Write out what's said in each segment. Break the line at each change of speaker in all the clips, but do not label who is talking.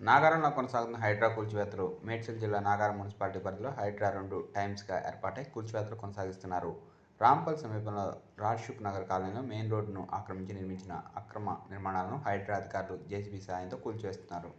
నాగారంలో కొనసాగుతున్న హైడ్రా కూల్చివేతలు. మేడ్చల్ జిల్లా నాగారం మున్సిపాలిటీ పరిధిలో హైడ్రా 2 టైమ్స్గా ఏర్పాటై కూల్చివేతలు కొనసాగిస్తున్నారు. రాంపల్ సమీపంలో రాజ్షుక్ నగర్ కాలనీలో మెయిన్ రోడ్డును ఆక్రమించి నిర్మించిన అక్రమ నిర్మాణాలను హైడ్రా అధికారులు జేసీబీ సాయంతో కూల్చివేస్తున్నారు.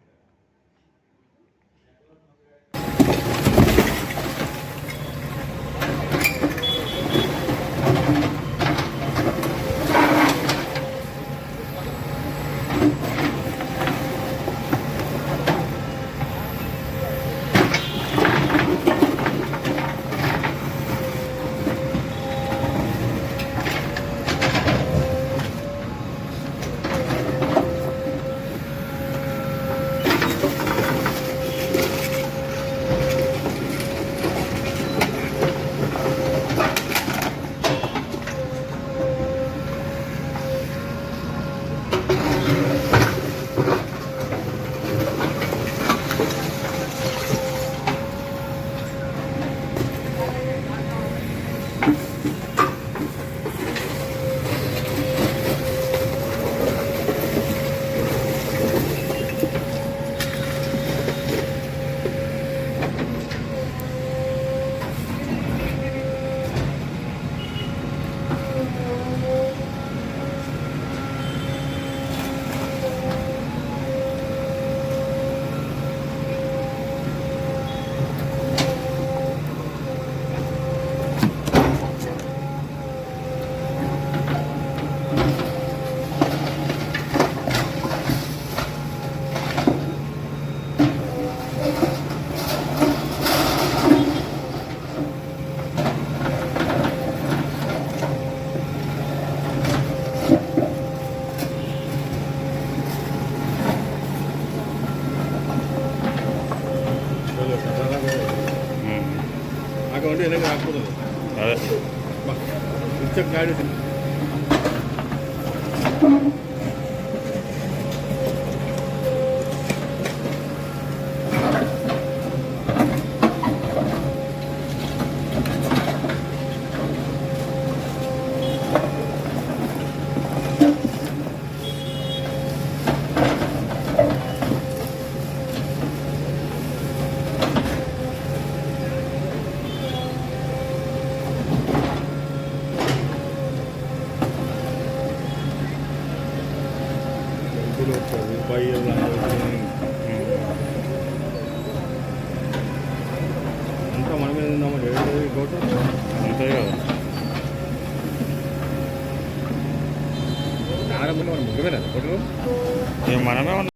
అకౌంట్ వెనక రాకపోతుంది అదే గాడి అంతా మన మీద ఉందామని అంతే కదా. ఆరంభంలో మనం ముఖ్యమైన మనమే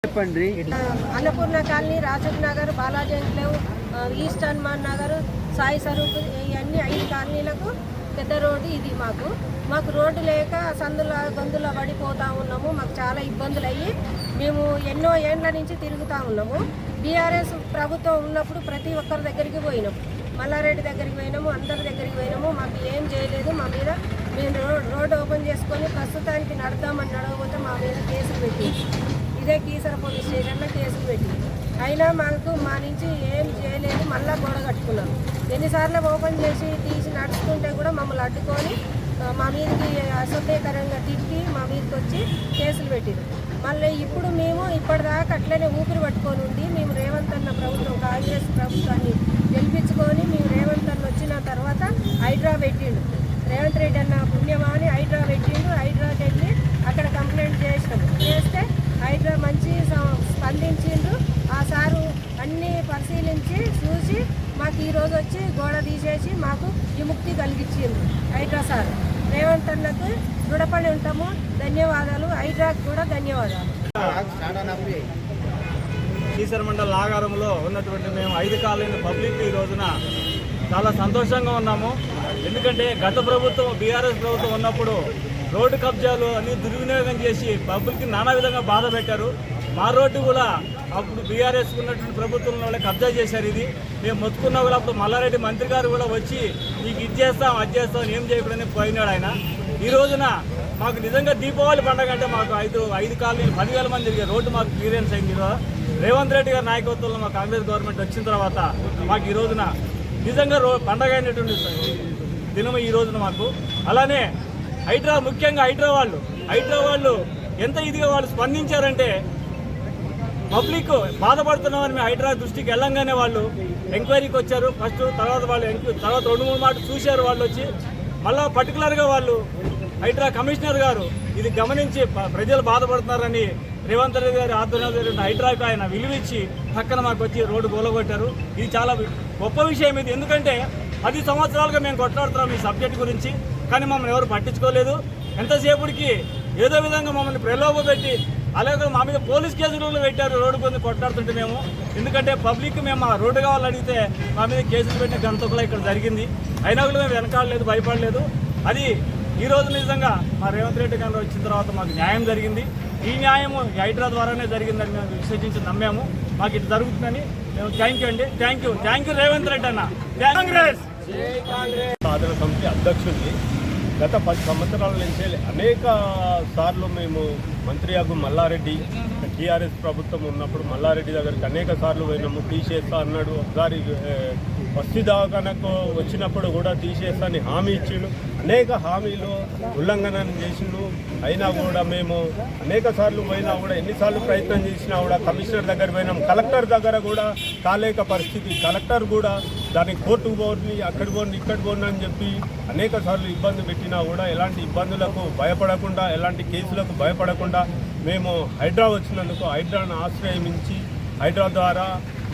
చెప్పండి. అన్నపూర్ణ కాలనీ, రాజుక్ నగర్, బాలాజీ ఎన్క్లేవ్, ఈస్ట్ హనుమాన్ నగర్, సాయి స్వరూప్, ఇవన్నీ 5 కాలనీలకు పెద్ద రోడ్డు ఇది. మాకు రోడ్డు లేక సందుల గొంతుల పడిపోతూ ఉన్నాము. మాకు చాలా ఇబ్బందులు అయ్యి మేము ఎన్నో ఏండ్ల నుంచి తిరుగుతూ ఉన్నాము. బీఆర్ఎస్ ప్రభుత్వం ఉన్నప్పుడు ప్రతి ఒక్కరి దగ్గరికి పోయినాము. మల్లారెడ్డి దగ్గరికి పోయినాము, అందరి దగ్గరికి పోయినాము. మాకు ఏం చేయలేదు. మా మీద మేము రోడ్డు ఓపెన్ చేసుకొని ప్రస్తుతానికి నడదామని నడవకపోతే మా మీద కేసులు పెట్టి, ఇదే కీసర పోలీస్ స్టేషన్లో కేసులు పెట్టి, అయినా మా నుంచి ఏం చేయలేదు. మళ్ళీ గోడ కట్టుకున్నాం. ఎన్నిసార్లు ఓపెన్ చేసి తీసి నడుచుకుంటే కూడా మమ్మల్ని అడ్డుకొని మా మీదకి అసభ్యకరంగా తిట్టి మా మీదకి వచ్చి కేసులు పెట్టిరు. మళ్ళీ ఇప్పుడు మేము ఇప్పటిదాకా అట్లనే ఊపిరి పట్టుకొని ఉండి మేము రేవంత్ అన్న ప్రభుత్వం, కాంగ్రెస్ ప్రభుత్వాన్ని గెలిపించుకొని మేము రేవంత్ అన్న వచ్చిన తర్వాత హైడ్రా పెట్టిండు. రేవంత్ రెడ్డి అన్న పుణ్యమాని హైడ్రా పెట్టిండు. హైడ్రాకి వెళ్ళి అక్కడ కంప్లైంట్ చేస్తే హైడ్రా మంచి స్పందించిండ్రు. ఆ సారు అన్నీ పరిశీలించి చూసి చేసి మాకు ఈరోజు వచ్చి గోడ తీసేసి మాకు విముక్తి కలిగించింది హైడ్రా సార్. రేవంత్ అన్నకు రుణపడి ఉంటాము. ధన్యవాదాలు. హైడ్రాకు కూడా ధన్యవాదాలు.
ఈసర్ మండల నాగారంలో ఉన్నటువంటి మేము 5 కాలనీ పబ్లిక్ ఈ రోజున చాలా సంతోషంగా ఉన్నాము. ఎందుకంటే గత ప్రభుత్వం బీఆర్ఎస్ ప్రభుత్వం ఉన్నప్పుడు రోడ్డు కబ్జాలు అన్ని దుర్వినియోగం చేసి పబ్లిక్కి నానా విధంగా బాధ పెట్టారు. మా రోడ్డు కూడా అప్పుడు బీఆర్ఎస్ ఉన్నటువంటి ప్రభుత్వంలో కబ్జా చేశారు. ఇది మేము మొత్తుకున్నా కూడా అప్పుడు మల్లారెడ్డి మంత్రి గారు కూడా వచ్చి మీకు ఇది చేస్తాం అది చేస్తాం ఏం చేయకూడదని పోయినాడు ఆయన. ఈ రోజున మాకు నిజంగా దీపావళి పండుగ అంటే మాకు 5 కాలనీలు 10,000 మంది తిరిగే రోడ్డు మాకు క్లియరెన్స్ అయింది. రేవంత్ రెడ్డి గారి నాయకత్వంలో మా కాంగ్రెస్ గవర్నమెంట్ వచ్చిన తర్వాత మాకు ఈ రోజున నిజంగా పండగ అయినటువంటి దినం ఈ రోజున మాకు. అలానే హైడ్రా ముఖ్యంగా హైడ్రా వాళ్ళు ఎంత ఇదిగా వాళ్ళు స్పందించారంటే పబ్లిక్ బాధపడుతున్నామని మేము హైడ్రా దృష్టికి వెళ్ళంగానే వాళ్ళు ఎంక్వైరీకి వచ్చారు ఫస్ట్. తర్వాత వాళ్ళు తర్వాత 2-3 మాటలు చూశారు వాళ్ళు వచ్చి. మళ్ళీ పర్టికులర్గా వాళ్ళు హైడ్రా కమిషనర్ గారు ఇది గమనించి ప్రజలు బాధపడుతున్నారని రేవంత్ రెడ్డి గారి ఆధ్వర్యంలో హైడ్రాకు ఆయన విలువిచ్చి పక్కన మాకు వచ్చి రోడ్డు గోలగొట్టారు. ఇది చాలా గొప్ప విషయం ఇది. ఎందుకంటే 10 సంవత్సరాలుగా మేము కొట్లాడుతున్నాం ఈ సబ్జెక్ట్ గురించి, కానీ మమ్మల్ని ఎవరు పట్టించుకోలేదు. ఎంతసేపటికి ఏదో విధంగా మమ్మల్ని ప్రలోభ పెట్టి అలాగే మా మీద పోలీస్ కేసులు పెట్టారు రోడ్డు కొంచెం కొట్లాడుతుంటే మేము. ఎందుకంటే పబ్లిక్ మేము ఆ రోడ్డు కావాలని అడిగితే మా మీద కేసులు పెట్టిన గంతకులా ఇక్కడ జరిగింది. అయినా కూడా మేము వెనకాడలేదు, భయపడలేదు. అది ఈ రోజు నిజంగా మా రేవంత్ రెడ్డి గారు వచ్చిన తర్వాత మాకు న్యాయం జరిగింది. ఈ న్యాయము హైడ్రా ద్వారానే జరిగిందని మేము విశ్వసించి నమ్మాము. మాకు ఇది జరుగుతుందని మేము థ్యాంక్ యూ అండి. థ్యాంక్ యూ రేవంత్ రెడ్డి అన్న. కాంగ్రెస్
సాధన సమితి అధ్యక్షుడిని. గత 10 సంవత్సరాల నుంచి అనేక సార్లు మేము మంత్రి యాగు మల్లారెడ్డి టీఆర్ఎస్ ప్రభుత్వం ఉన్నప్పుడు మల్లారెడ్డి దగ్గరికి అనేక సార్లు పోయినాము. తీసేస్తా అన్నాడు. ఒకసారి బస్తీ దవాఖానకు వచ్చినప్పుడు కూడా తీసేస్తాని హామీ ఇచ్చిండు. అనేక హామీలు ఉల్లంఘన చేసిండు. అయినా కూడా మేము అనేక సార్లు పోయినా కూడా ఎన్నిసార్లు ప్రయత్నం చేసినా కూడా కమిషనర్ దగ్గర పోయినాం. కలెక్టర్ దగ్గర కూడా కాలేక పరిస్థితి. కలెక్టర్ కూడా దానికి కోర్టుకు పోని అక్కడికి పోని ఇక్కడ పోని అని చెప్పి అనేక సార్లు ఇబ్బంది పెట్టినా కూడా ఎలాంటి ఇబ్బందులకు భయపడకుండా ఎలాంటి కేసులకు భయపడకుండా మేము హైడ్రా వచ్చినందుకు హైడ్రాను ఆశ్రయించి హైడ్రా ద్వారా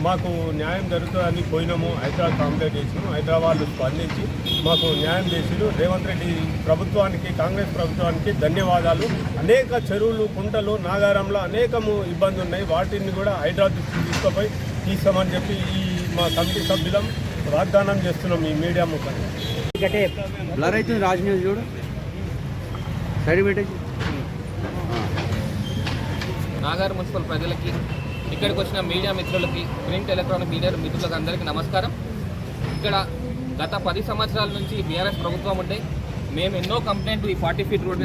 మాకు న్యాయం జరుగుతుందని పోయినాము. హైడ్రా కంప్లైంట్ చేసినాము. హైడ్రా వాళ్ళు స్పందించి మాకు న్యాయం చేసిరు. రేవంత్ రెడ్డి ప్రభుత్వానికి కాంగ్రెస్ ప్రభుత్వానికి ధన్యవాదాలు. అనేక చెరువులు కుంటలు నాగారంలో అనేకము ఇబ్బందులు ఉన్నాయి. వాటిని కూడా హైడ్రా దృష్టికి తీసుకుపోయి తీస్తామని చెప్పి ఈ మా కమిటీ సభ్యులం వాగ్దానం చేస్తున్నాం ఈ మీడియా ముఖంగా.
బ్లర్ అవుతుంది రాజు న్యూస్ చూడు సైడ్ పెట్టేసి.
నాగార్ మున్సిపల్ ప్రజలకి, ఇక్కడికి వచ్చిన మీడియా మిత్రులకి, ప్రింట్ ఎలక్ట్రానిక్ మీడియా మిత్రులకు అందరికీ నమస్కారం. ఇక్కడ గత 10 సంవత్సరాల నుంచి బీఆర్ఎస్ ప్రభుత్వం ఉంటే మేము ఎన్నో కంప్లైంట్లు ఈ 40 ఫీట్ రోడ్